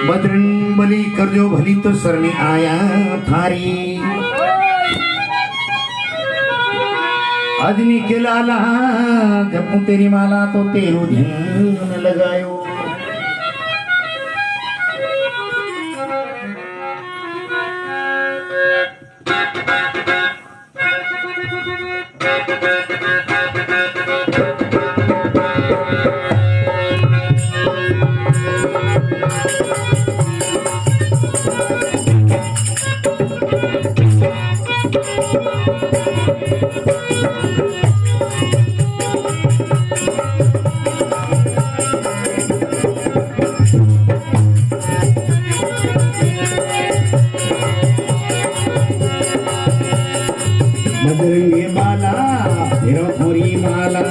बजरंग बली कर जो भली तो शरणी आया थारी। अजनी के लाला जपू तेरी माला तो तेरो ध्यान लगायो। बजरंगी माला तेरा थोरी माला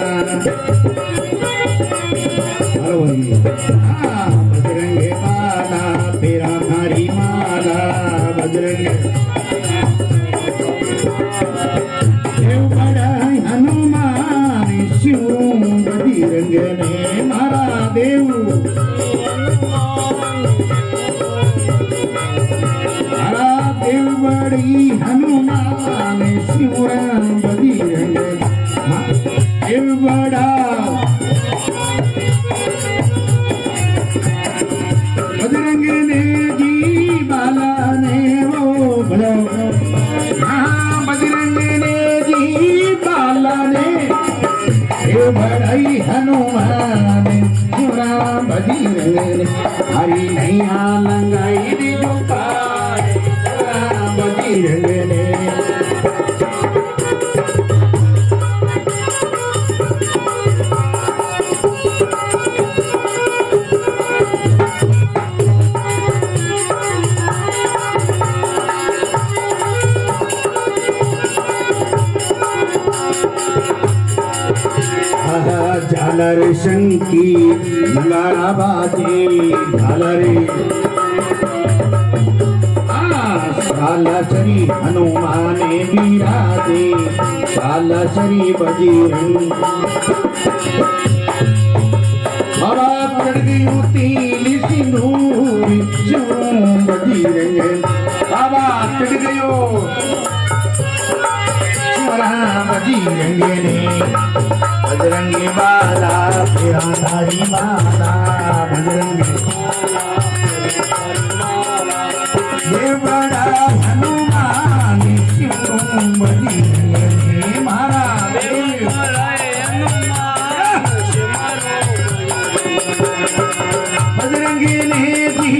बजरंगी माला तेरा थारी माला बजरंग देव बड़ा हनुमान शिव बजरंग ने मारा देव देव बड़ी हनुमान शिवराम बजरंग देव बड़ा बजरंग ने जी बाला ने वो बड़ा बजरंग ने जी बाला ने देव बड़ी हनुमान शिवराम बजरंग हरी नैया लंगाई दी जो बजरंग ने झालर शंकी नगाड़ा बाजे झालर सालाचरी हनुमान बिराजे सालाचरी बजरंग बाबा पड़ गई तीली सिंदूर शिव बजरंग बाबा चढ़ गयो शिवराम बजरंग ने बजरंगी बाला तेरा धारी माला बजरंग देव बड़ा हनुमान शिव बजरंग ने मारा देव बजरंगी ने जी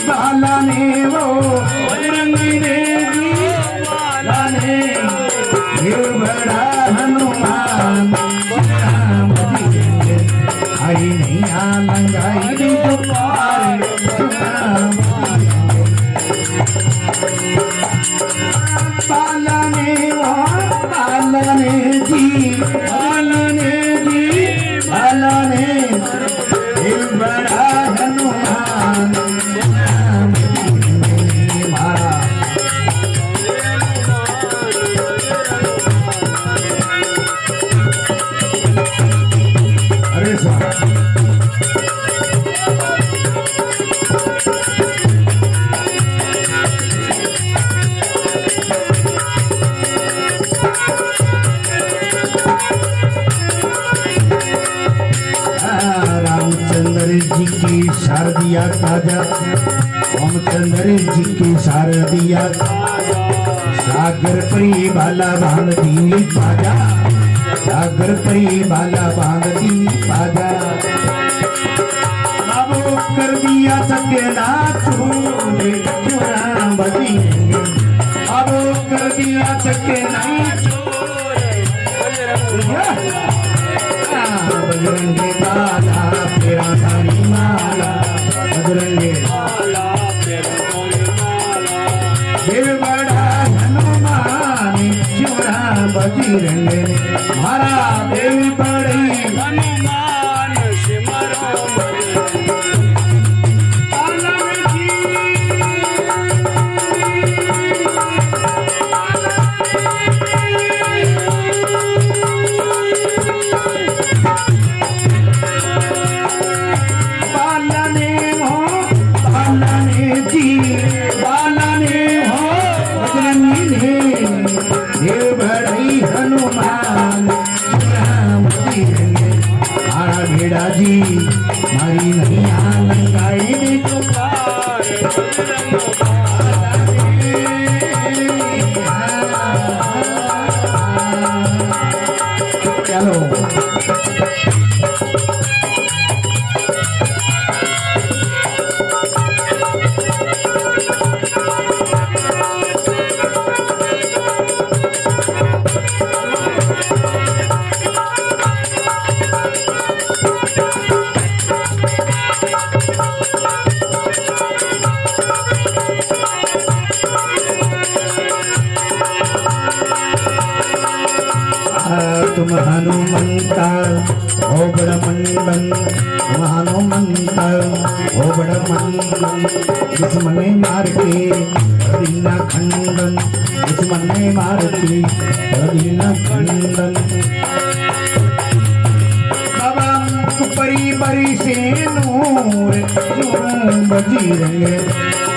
बाला ने वो बजरंगी ने जी बाला ने देव बड़ा हनुमान हरी नैया लंगाई दी जो पार पालने जी पालने दिल बड़ा हनुमान मारा अरे रामचंद्र जी की शारदिया ताजा रामचंद्र जी की शारदिया सागर परी बाला बांध दी बाजा सागर परी बाला बांध दी बाजा अब कर दिया सकेला छोड़े राम बजरंग अब कर दिया सकेला बजरंग बाला तेरा धारी माला बजरंग देव बड़ा हनुमान शिवराम बजरंग मारा देव बड़ी हनुमान शिवराम तुम हनुमंता हो बड़ा मंडन, तुम हनुमंता हो बड़ा मंडन। दुश्मन ने मार के दीना खंडन, दुश्मन ने मार के दीना खंडन। बाबा मुख परी परी से नूर बजरंग,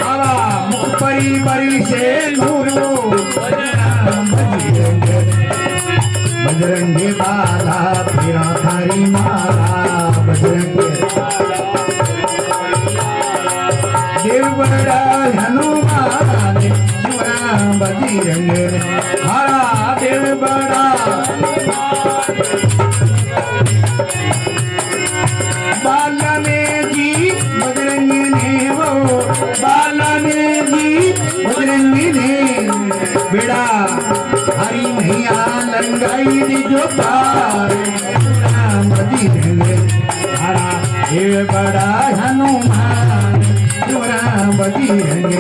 बाबा मुख परी परी से नूर बजरंग। बजरंगी बाला तेरा थारी माला, बजरंग देव बड़ा हनुमान शिवरा बजरंग, हरा देव बड़ा। बाला ने जी बजरंग ने वो, बाला ने जी बजरंग ने बेड़ा हरी मैया लंगाई दी जो पार, बजरंग हरा देव बड़ा हनुमान शिवरा बजरंग।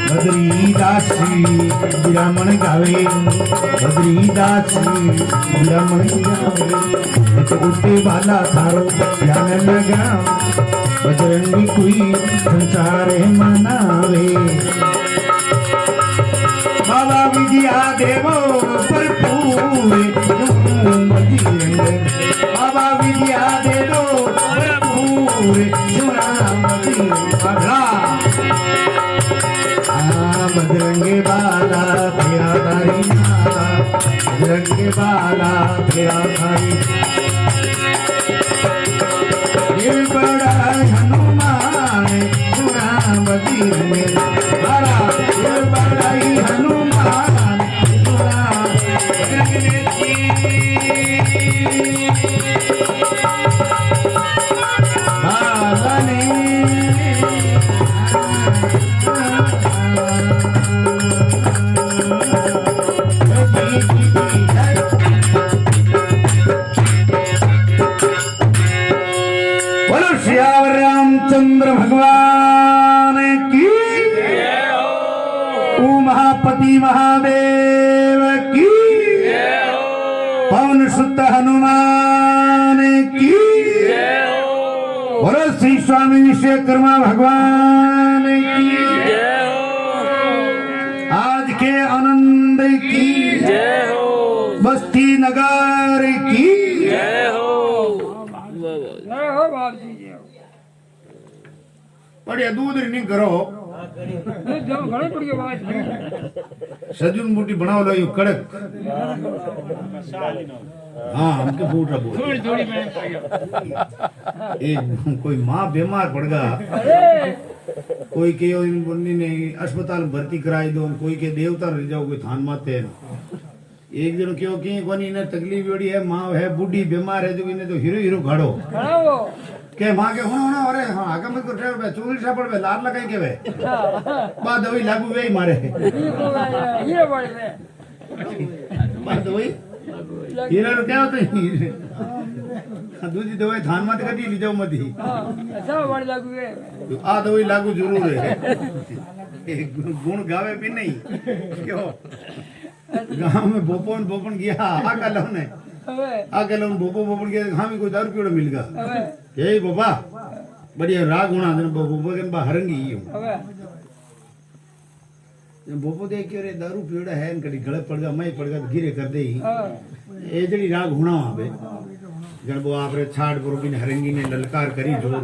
बद्रीदासी ब्राह्मण गावे, बद्रीदासी ब्राह्मण गावे। उठे वाला थारो ध्यान लगा, बजरंगी कोई संसार मनावे। बाबा विद्या देवो भरपूर बजरंग, बाबा विद्या देवो भरपूर बजरंगे बाला तेरा थारी माला, बजरंगे बाला तेरा थारी। ये बड़ा हनुमान सुना बजरंग, बड़ा ये बड़ा ही हनुमान सुना बजरंग बाला ने। रामचंद्र भगवान की, ओ महापति महादेव की, पवन सुत हनुमान की, बोलो श्री स्वामी विश्वकर्मा भगवान की, आज के आनंद की, बस्ती नगर की। बढ़िया दूध नहीं करो सजून मोटी बनाओ लो यू कड़क। हाँ हमके फूट रहा कोई माँ बीमार पड़ गया, कोई के ने अस्पताल भर्ती कराई दो, कोई के देवता रह जाओ कोई थान माते। एक दिन क्यों की कोनी ने तकलीफ बड़ी है, माँ है बूढ़ी बीमार है, जो इन्हें तो हीरो हीरो खड़ो के माँ के होना अरे हाँ आगे मत कर बे चूरी छापड़ बे लार लगाई के बे बाद दवाई लागू वे मारे ये बोल बे बाद दवाई हीरा रो क्या होता है दूसरी दवाई थान मत कटी ली जाओ मत ही सब बड़ लागू वे आ दवाई लागू जरूर है गुण गावे भी नहीं क्यों गांव में बोपन बोपन गया आकल ने आगे लोग बोपो बोपन के हमें कोई दारू पीड़ा मिल गया यही बोपा बढ़िया राग होना दिन बोपो के बा हरंगी ही हूँ बोपो देख के रे दारू पीड़ा है इनकड़ी गले पड़ गया मैं पड़ गया तो गिरे कर दे ही ये जड़ी राग होना वहाँ पे जब वो आप रे छाड़ पर बिन हरंगी ने ललकार करी जोर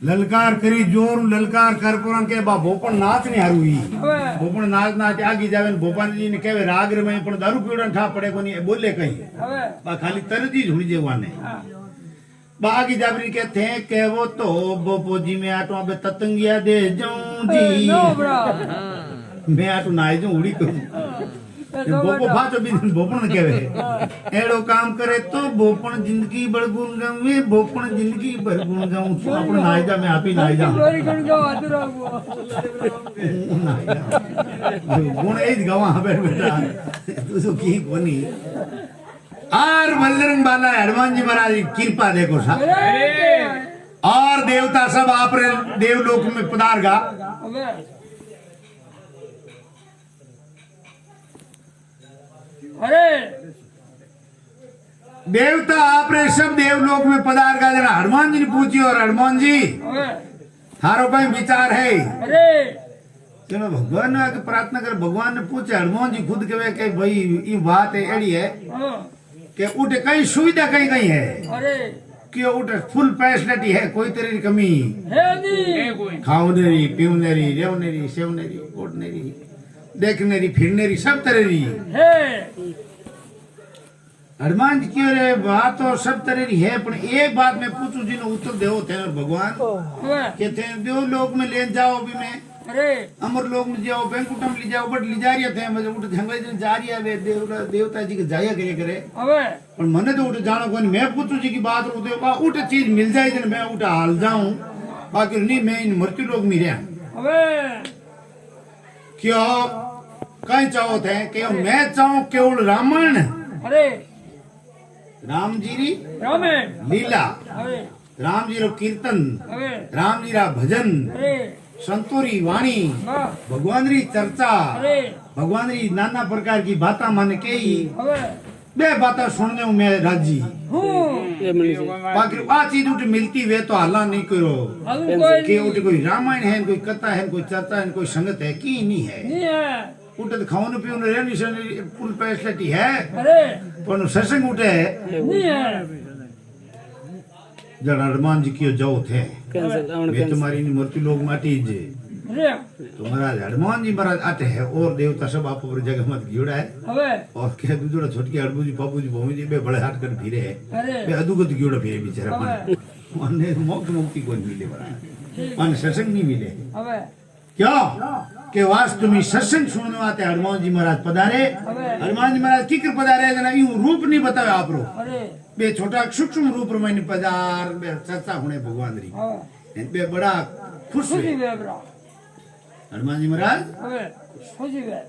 ललकार करी जोर ललकार कर पुरान के बा बोपन नाच नहीं हारुई बोपन नाच नाच आगी जावे बोपन जी ने कहवे राग रे में पण दारू पीवड़न ठा पड़े कोनी बोले कहीं बा खाली तरजी झुड़ी जेवाने बा आगी जाबरी कहते हैं के वो तो बोपो जी में आटो अबे ततंगिया दे जाऊं जी मैं आटो नाई जाऊं उड़ी करूं बोपो फाचो भी बोपन कहवे एड़ो काम करे तो बोपन जिंदगी भर गुण गावे बोपन जिंदगी भर गुण गाऊं तो अपन नाई जा मैं आप ही नाई जा गुण एज गवा बेटा तू सो की कोनी और बजरंग बाला हनुमान जी महाराज की कृपा देखो सा और देवता सब आप देवलोक में पधारगा। अरे देवता आप सब देवलोक में पधारगा। जरा हनुमान जी ने पूछी और हनुमान जी थारो भाई विचार है। अरे चलो भगवान ने आके प्रार्थना कर। भगवान ने पूछे हनुमान जी खुद कहे कि भाई ये बात है एड़ी है कि उठे कई सुविधा कहीं कहीं है। अरे कि उठे फुल फैसिलिटी है, कोई तेरी कमी है नहीं। खाने री पीने री रेवने री सेवने री ओढ़ने री देखने री फिरने री सब तरह री है। हनुमान जी की रे बात तो सब तरह री है, पर एक बात मैं पूछूं जिन्हों उत्तर देवो थे भगवान के थे देवलोक में ले जाओ भी मैं अरे अमर लोक में जाओ बैंकुटम ले जाओ बट ले जा रही थे मतलब उठ जंगल जन जा रही है वे देवता जी के जाया करे अबे पर मने तो उठ जानो कोई मैं पूछूं जी की बात रो देवा उठ चीज मिल जाए जन मैं उठ हाल जाऊं बाकी नहीं मैं इन मृत्यु लोक में रहा। अबे क्यों कहीं चाहो थे कि मैं चाहूं केवल रामायण अरे राम जी री रामायण लीला अरे राम जी रो कीर्तन अबे राम जी रा भजन अरे संतोरी वाणी वाह भगवान री चर्चा अरे भगवान री नाना प्रकार की बातें मन के अबे बे बातें सुनने में मैं राजी हूँ बाकी आ चीज उठ मिलती वे तो हल्ला नहीं करो कि उठ कोई रामायण है कोई कथा है कोई चर्चा है कोई संगत है की नहीं है नहीं है। उठ तो खाने पीने रहनी सहनी फुल फैसिलिटी है अरे पर सत्संग उठे नहीं है। जड़ हनुमान जी की जाओ थे वे तुम्हारी मृत्यु लोग माटी जे अरे तो महाराज हनुमान जी महाराज आते हैं और देवता सब आप पर जगह मत गिड़ा है अबे और क्या दूसरा छोटकी अड़बू जी पापू जी भूमि जी बे बड़े हाथ कर फिरे है अरे बे अदुगत गिड़ा फिरे बेचारा मन मोक्ष मुक्ति को मिले बड़ा मन सत्संग नहीं मिले अबे क्यों के वास्तव में सत्संग सुनने आते हनुमान जी महाराज पधारे। हनुमान जी महाराज की कृपा पधारे जना यूं रूप नहीं बतावे आप रो अरे बे छोटा सूक्ष्म रूप में पधार बे चर्चा होने भगवान री अबे बे बड़ा खुश खुशी हुए वे ब्रा हनुमान जी महाराज अबे खुशी वे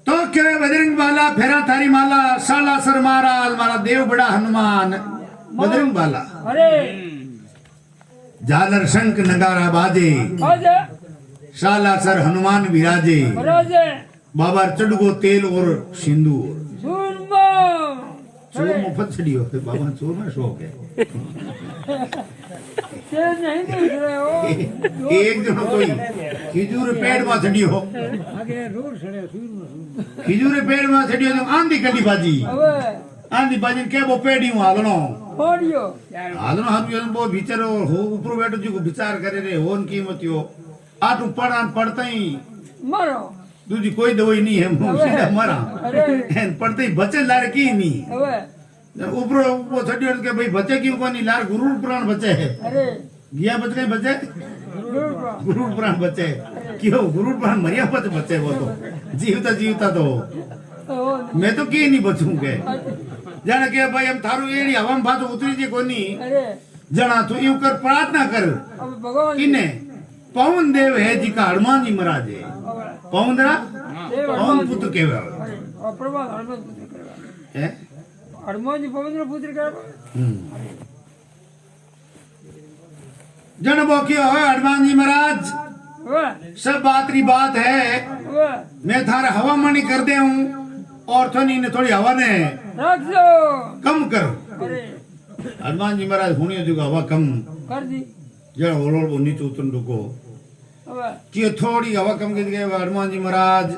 तो क्या बजरंग बाला फेरा थारी माला साला सर महाराज मारा देव बड़ा हनुमान बजरंग बाला अरे झालर शंख नगारा बाजे आजा साला सर हनुमान विराजे राजे बाबा चढ़गो तेल और सिंदूर सुन बा चोर मुफ्त छड़ी हो बाबा चोर में शौक है ते नहीं देख रहे हो एक जनो कोई खिजूर पेड़ में छड़ी हो खिजूर पेड़ में छड़ी हो आंधी कटी बाजी अबे आंधी बाजी के वो पेड़ी हूं हालनो होड़ियो हालनो हम वो विचारो हो ऊपर बैठो जी को विचार करे रे होन कीमत हो आटू पड़ता ही मारो दूजी कोई दवाई नहीं है मुंह सीधा मरा अरे पड़ते ही बचे लार की नहीं अबे ऊपर वो छड़ी के भाई बचे क्यों को नहीं लार गुरु प्राण बचे है अरे गया बच गए बचे गुरुप्रा गुरु प्राण बचे क्यों गुरु प्राण मरिया पच बचे वो तो जीवता जीवता तो मैं तो की नहीं बचूंगे जाने के भाई हम थारू एड़ी हवा में बात उतरी जी कोनी अरे जना तो यूं कर प्रार्थना कर अब भगवान किने पवन देव है जी का हनुमान जी महाराज है पवन दरा पवन पुत्र केवे अरे और प्रभा हनुमान पुत्र करवा है हनुमान जी पवित्र पुत्र करवा जन बोकियो है हनुमान जी महाराज वाह सब बात री बात है वाह मैं थारा हवा मनी कर दे हूँ और थोड़ी ने थोड़ी हवा ने रख दो कम कर अरे हनुमान जी महाराज होनी जो हवा कम कर दी जरा ओरोल वो नीचे उतरन रुको अब कि थोड़ी हवा कम कर गए हनुमान जी महाराज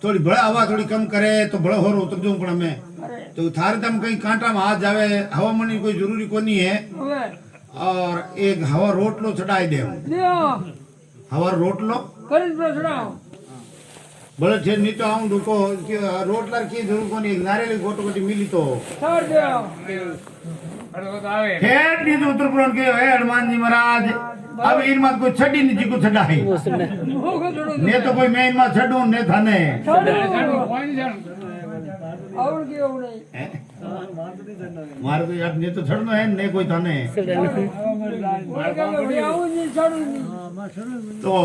थोड़ी बड़ा हवा थोड़ी कम करे तो बड़ा हो उतर जाऊं पड़ा मैं अरे तो थारे तम कहीं कांटा में हाथ जावे हवा मनी कोई जरूरी को नहीं है अब और एक हवा रोटलो चढ़ाई दे लियो हवा रोटलो कर प्रश्नाओ बड़े ठे नहीं तो आऊं रुको रोटलर की जरूर को नहीं नारियल गोटो गोटी मिली तो छोड़ दो ठेठ नहीं तो उत्तर पुराण के है हनुमान जी महाराज अब इन मत कोई छड़ी नहीं जी को छड़ा है मुंह को छोड़ो ने तो कोई मैं इन मत छड़ू ने थाने छोड़ो और क्यों नहीं मार तो यार ने तो छड़नो है ने कोई थाने मार का बढ़िया हूं नहीं छोड़ू नहीं तो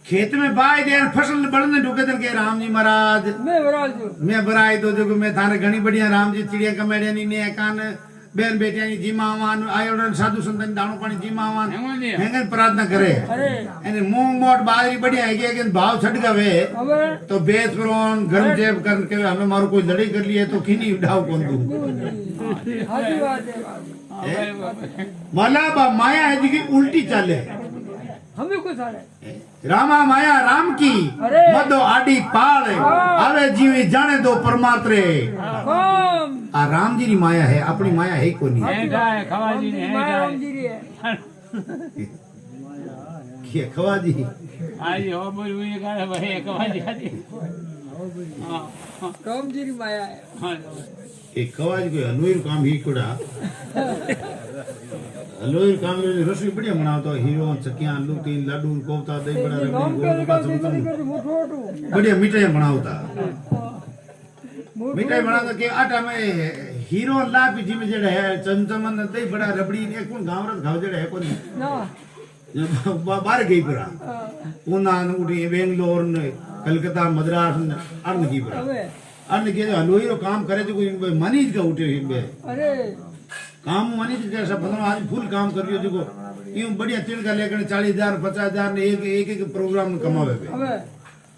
खेत में बाय दे फसल बढ़ने ढुके थे के राम जी महाराज मैं बराज हूँ। मैं बराई दो जो मैं थारे घणी बढ़िया राम जी चिड़िया कमेड़िया नी ने कान बेन बेटिया नी जीमावान आयोडन साधु संतन दाणो पानी जीमावान हेंगन प्रार्थना करे अरे एने मूंग मोट बाजरी बढ़िया है के भाव छट गवे अब तो बेच प्रोन गरम जेब करके हमें मारो कोई लड़ाई कर लिए तो किनी उठाओ कौन दू हाथी बात है मला माया है जी की उल्टी चाले हमें कुछ आ रहा रामा माया राम की अरे। मदो आडी पाल आवे जीवी जाने दो परमात्रे कौन आ राम जी री माया है अपनी माया है कोनी है खवाजी ने माया राम जी री है के खवा जी आज हो बोल हुई का भाई खवाजी आती हां राम जी री माया है हां एक खवा जी कोई हलवाई रो काम ही कोड़ा हलवाई काम में रसोई बढ़िया बनावतो हीरो चकियां आलू तीन लड्डू कोफ्ता दही बड़ा नाम रबड़ी के गोल निकाल गप्पा दे समोसा मोटो मोटो बढ़िया मिठाई बनावता मिठाई बनाता के आटा में हीरो लापी जी में जेड़ा है चमचमन दही बड़ा रबड़ी ने कौन गांव खाव जेड़ा है कोनी ना बाहर गई पूरा पूना उठी बेंगलोर ने कलकत्ता मद्रास ने अर्न की पूरा अबे अर्न के हलवाई रो काम करे तो कोई मनीज का उठे बे अरे काम मनीज के सब बदलो आज फुल काम करियो जो यूं बढ़िया तिनका लेकर 40,000 50,000 ने एक प्रोग्राम में कमावे बे अबे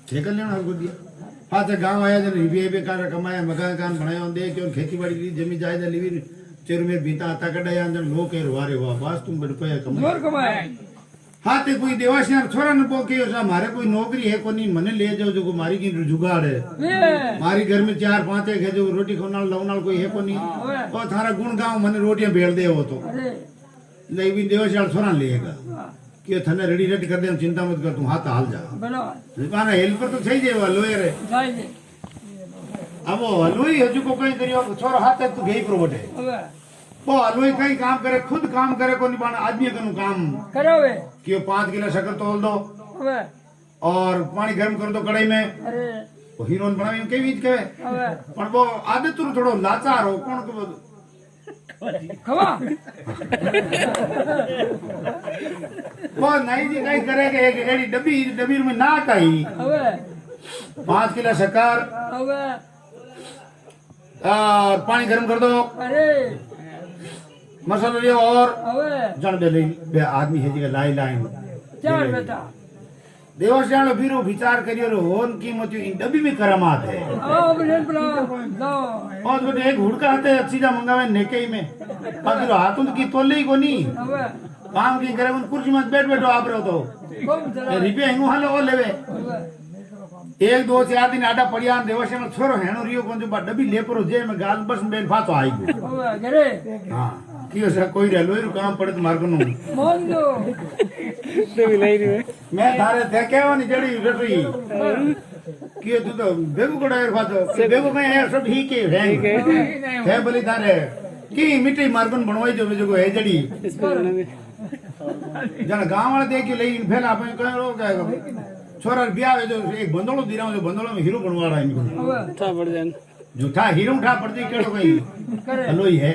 ठेका लेना हर को दिया पाछे गांव आया जने बे कार कमाया मकान बनाया दे के खेती बाड़ी की जमीन जायदाद लीवी चेर में बीता आता कडाया जन लोग के वारे वाह बस तुम रुपया कमा जोर कमाया हाँ ते कोई देवाशियार छोरा ने बोके सा मारे कोई नौकरी है कोनी मने ले जाओ जो मारी की जुगाड़ है ये मारी घर में 4-5 है जो रोटी खाना लवनाल कोई है कोनी अबे और थारा गुण गांव मने रोटियां बेल दे हो तो अरे ले भी देवाशियार छोरा लेगा कि थने रेडी रेडी कर दे चिंता मत कर तू हाथ हाल जा बना माना हेल्पर तो सही जेवा लोयर है जाइए अब वो हलवाई हजू को कहीं करियो छोरा हाथ तक तो गई प्रोबट है अबे वो हलवाई कहीं काम करे खुद काम करे कोनी बाना आदमी कनु काम करावे कि 5 किलो शक्कर तोल दो अबे और पानी गर्म कर दो कढ़ाई में अरे वो हीरोइन बनावी के बीच के अबे पर वो आदत तो थोड़ो लाचार हो कौन को खवा वो नहीं जी कहीं करे के एक एडी डब्बी में ना कही अबे 5 किलो शक्कर अबे और पानी गर्म कर दो अरे मसाला लियो और अबे जन दे बे आदमी है जी लाई लाइन चार बेटा देवस्यान फिर विचार करियो रो होन कीमत इन डब्बी में करामात है आओ बलेन बना लो और बेटे एक हुड़का आते सीधा मंगावे नेके में बाकी रो हाथों की तोले ही कोनी अबे काम की करे उन कुर्सी में बैठ बैठो आप रहो तो कौन चला रिपे हिंगू हाले ओ लेवे अबे 1-2-4 दिन आडा पड़िया देवस्यान छोरो हेनो रियो कोन जो बा डब्बी ले परो जे में गाल बस बेन फातो आई गयो अबे घरे हां कियो से कोई रेलवे रो काम पड़े तो मार को नु मोन दो मैं थारे देखे हो नी जड़ी रसोई कियो तू तो बेगू कोड़ा फातो बेगू में है सब ठीक है बोली थारे की मिट्टी मार्गन बनवाई जो है जड़ी जन गांव वाले देख के लेकिन फैला अपन कहो क्या छोरा ब्याह है जो एक बंदोलो दी रहा हूं जो बंदोलो में हीरो बनवा रहा है इनको अबे था पड़ जान झूठा हीरो उठा पड़ती केड़ो कहीं करे हलो ही है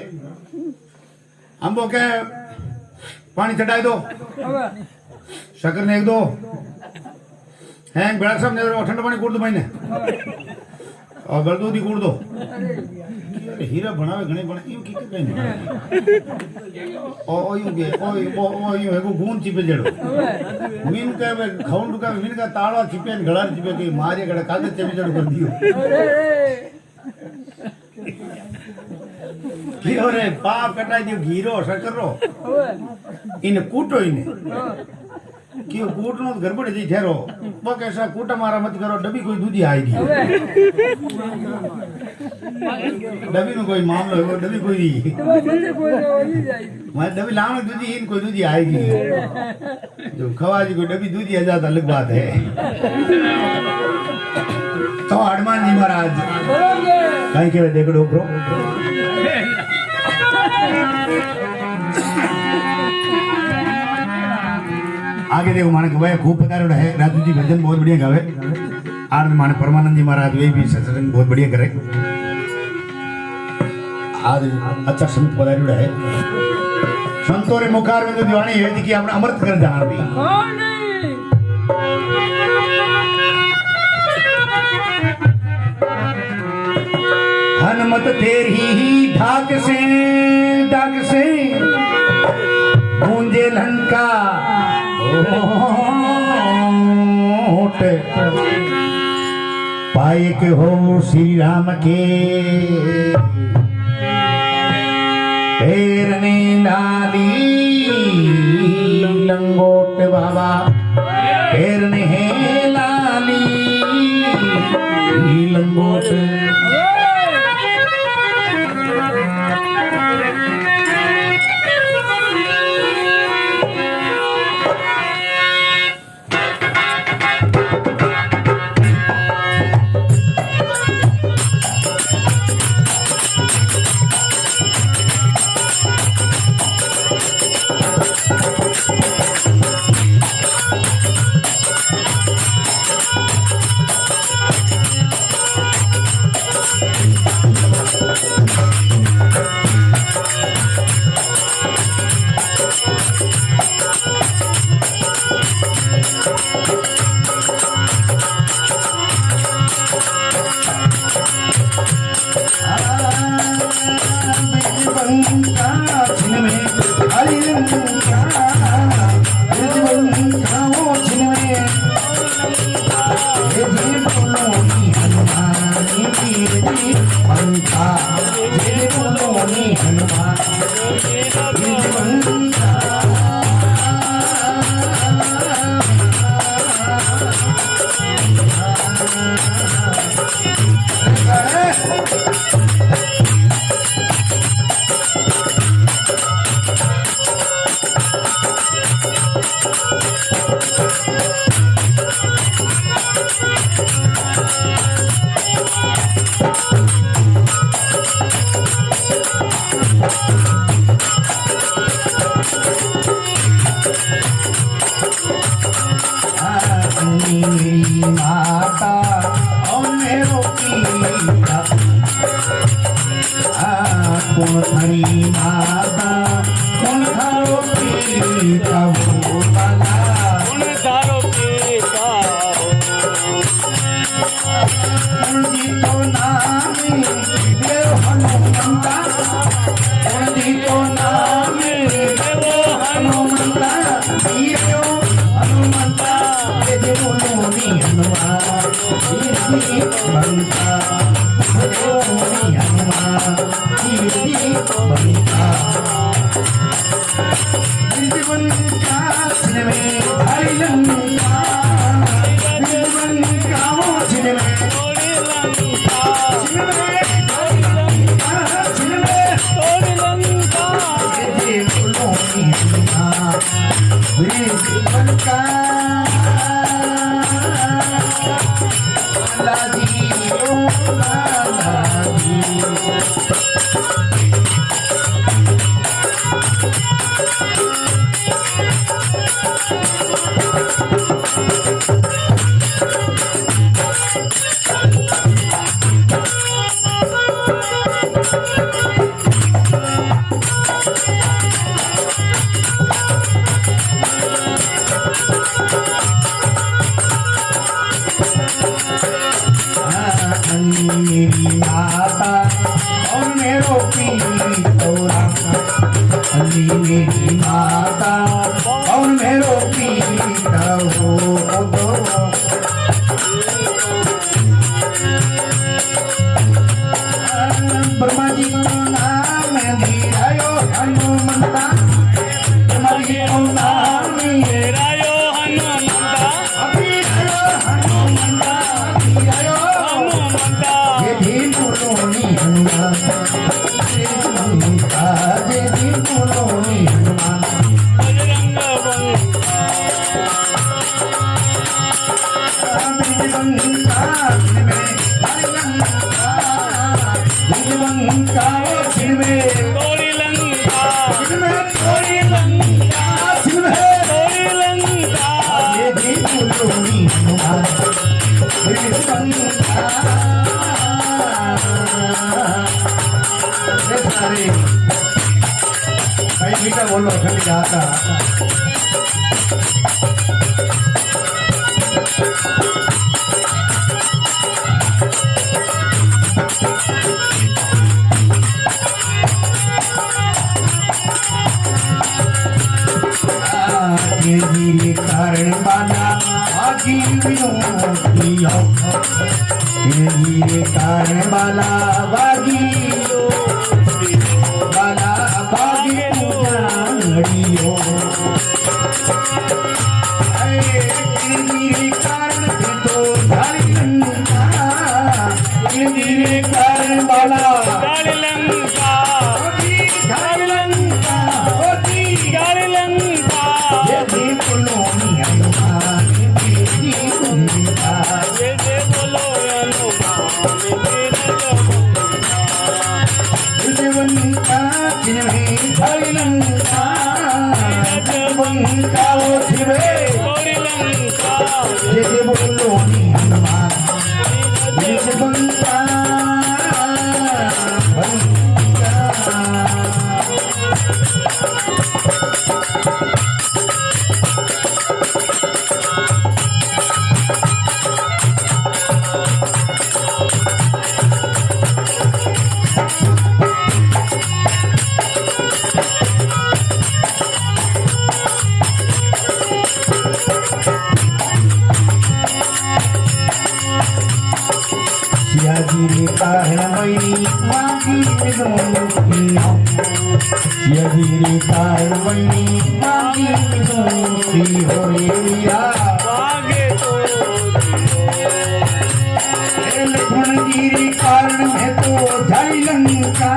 हम वो के पानी चटाई दो अबे शक्कर ने एक दो हैंग बड़ा सब ने ठंडा पानी कूड़ दो भाई ने और गलदू दी कूड़ दो अरे हीरा बनावे घणे बने यूं की कहीं ओ यूं के ओ यूं है को गुण चिपे जड़ो अबे मीन का खाउंड का मीन का ताड़ा चिपे न गड़ा चिपे के मारे गड़ा कागज चिपे जड़ो कर दियो अरे कियो रे पाप कटाई दियो घीरो शक्करो अबे इन कूटो इने हाँ क्यों कूटनो तो गड़बड़ जी ठहरो वो कैसा कूटा मारा मत करो डब्बी कोई दूधी आएगी अबे डब्बी में कोई मामला है वो डब्बी कोई नहीं तो बंदे कोई नहीं जाएगी मैं डब्बी लाऊं दूधी इन कोई दूधी आएगी जो खवा जी कोई डब्बी दूधी आ जाता अलग बात है तो हनुमान जी महाराज बोलोगे कहीं के देखो डोकरो आगे देखो माने भाई खूब पधारो है राजू जी भजन बहुत बढ़िया गावे आर माने परमानंद जी महाराज वे भी सत्संग बहुत बढ़िया करे आज अच्छा संत पधारो है संतों रे मुखार में जो दीवानी है जी की अपने अमृत कर जाना भी कौन नहीं तेरी धाक से गूंजे लंका ओट पाए के हो श्री राम के फेरने लाली लंगोट बाबा फेरने है लाली लंगोट माता और मेरो पीता कौन खरी माता कौन खारो पीता वो बाला कौन तारो पीता कौन जी तो नामी देव हनुमंता कौन जी तो नामी देव हनुमंता देव हनुमंता देव मोनी हनुमान कीर्ति बनता देव मोनी हनुमान कीर्ति बनता कीर्ति बनता सिने हरि लंका कीर्ति बनता वो सिने तोड़ी लंका सिने तोड़ी लंका देव मोनी हनुमान कीर्ति बनता लादी ओ लादी मेरी माता और मेरो पीतौरा अली मेरी माता और मेरो पीता हो दो ब्रह्मा जी को नाम धीरायो हनुमंता ब्रह्मा जी को नाम रायो हनुमंता अभी हनुमंता धीरायो हनुमंता ये बोलोनी हनुमान ये बोलोनी हनुमान बजरंग बंका तोड़ी लंका तोड़ी लंका तोड़ी लंका कई मीठा बोलो खड़ी जाता बागी विनोदिया गिरे कारण बाला बागी बाला बागी पूजाड़ियो गिरे कारण तो धारी लंका गिरे कारण बाला गाड़ी लंका धारी लंका होती गाड़ी लंका ये भी पुलोनी हनुमान जी कुंता ये जे बोलो हनुमान विजयवंता जिन्हें धारी लंका विजयवंता वो शिवे गाड़ी लंका ये जे पुलोनी हनुमान विजयवंता सियाजी कारण मई मागी विनोदिया सियाजी कारण मई मागी विनोदी हो रिया आगे तो लक्ष्मण गिरी कारण है तो जाई लंका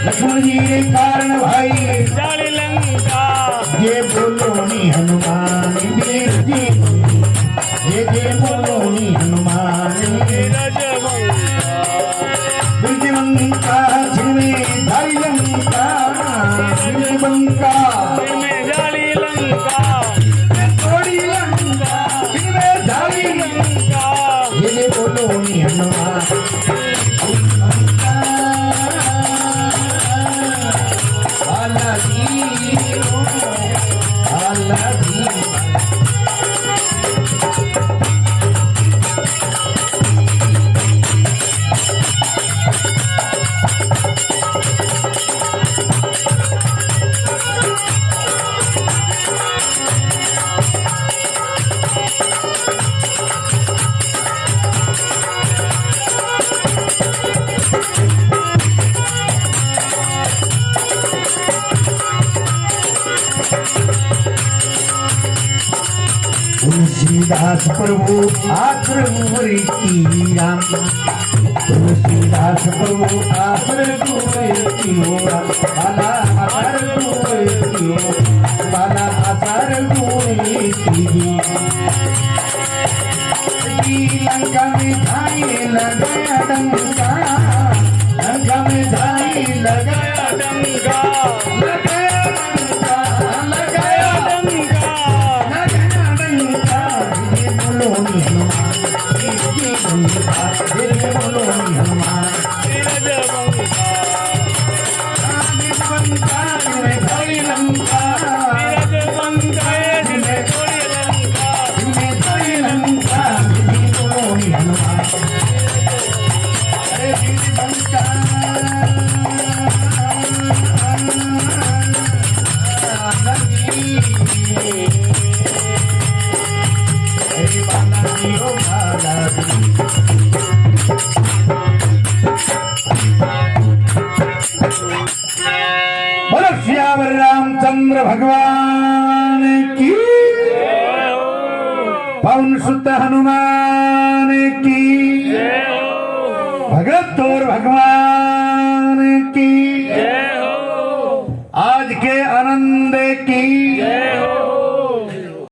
लक्ष्मण गिरी कारण भाई गाड़ी लंका ये बोलो नी हनुमान वीर जी ये बोलो नी हनुमान विजयवंता जिनमें धारी लंका विजयवंता गाड़ी लंका थोड़ी लंका जिनमें धारी लंका ये बोलो नी हनुमान आला जी आला जी तुलसीदास प्रभु आश्रय की राम तुलसीदास प्रभु आश्रय की हो बाला आचार की हो बाला आचार की लंका में धाई लगाया डंका लंका में धाई लगाया डंका लगाया डंका लगाया डंका बोलो श्यावर रामचंद्र भगवान की पवन सुत हनुमान की भगत और भगवान की आज के आनंद की